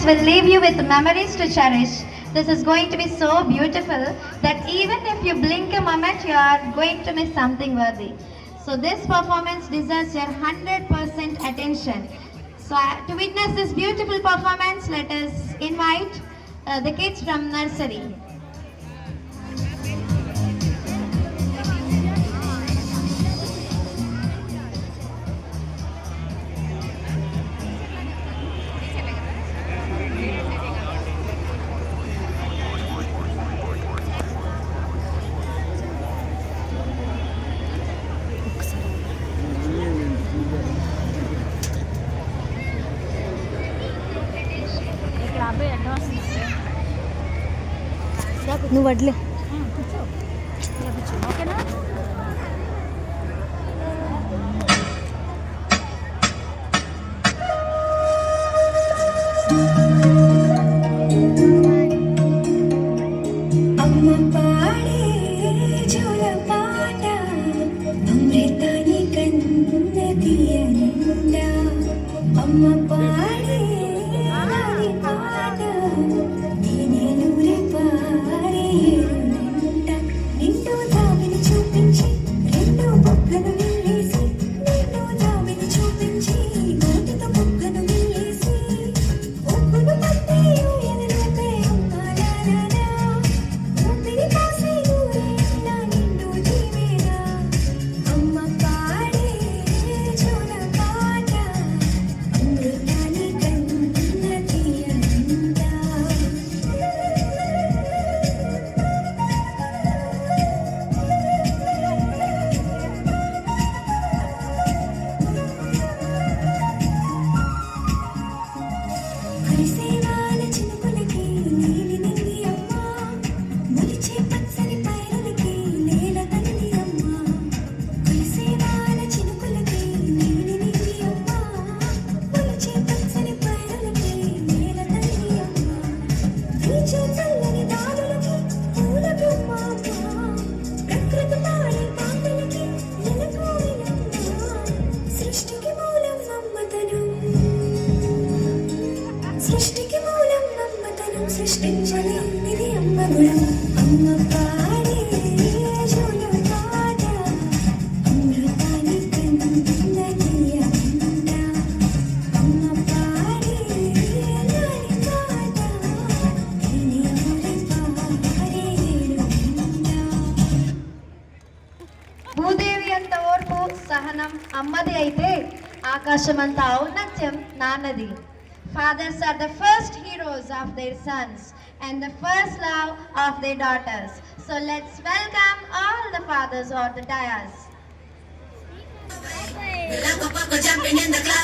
performance will leave you with memories to cherish. This is going to be so beautiful that even if you blink a moment, you are going to miss something worthy. So this performance deserves your 100% attention. So to witness this beautiful performance, let us invite the kids from nursery. నువ్వు వడ్లే ఓకేనా? అమ్మ పాడే జోల పాట అమృతాని కన్న తీయనుండా అమ్మ పాడే నాని పాట నేనూరే పారే ఏరునంట నిండు దావిని చూపించి రెండు బొగ్గను వెళ్ళేసి నిండు దావిని చూపించి నోటితో బొగ్గను వెళ్ళేసి ఒప్పును పట్టే ఊయలలోపే అమ్మాలాలనా ఊపిరి కాసే ఊరేలా నిండు జీవేరా అమ్మ పాడే జోల పాట అమృతాని కన్న తీయనుండా హరిసేవాల చినుకులకి నీలి నింగి అమ్మ మొలిచే పచ్చని పైరులకి నేల తల్లి అమ్మ హరిసేవాల చినుకులకి నీలి నింగి అమ్మ మొలిచే పచ్చని పైరులకి నేల తల్లి అమ్మ వీచే చల్లని దారులకి పూల బొమ్మ అమ్మ ప్రకృతి పాడే పాటలకి నెలకోయినమ్మ సృష్టికి మూలం అమ్మతనం సృష్టికి మూలం అమ్మతనం సృష్టించలేనిది అమ్మ గుణం అమ్మ పాడే జోల పాట అమృతాని కన్న తీయనుండా అమ్మ పాడే నాని పాట నేనూరే పారే ఏరునండా భూదేవి అంత ఓర్పు సహనం అమ్మది అయితే ఆకాశమంత ఔన్నత్యం నాన్నది. Fathers are the first heroes of their sons and the first love of their daughters. So let's welcome all the fathers on the dais. Paco jumping in the class.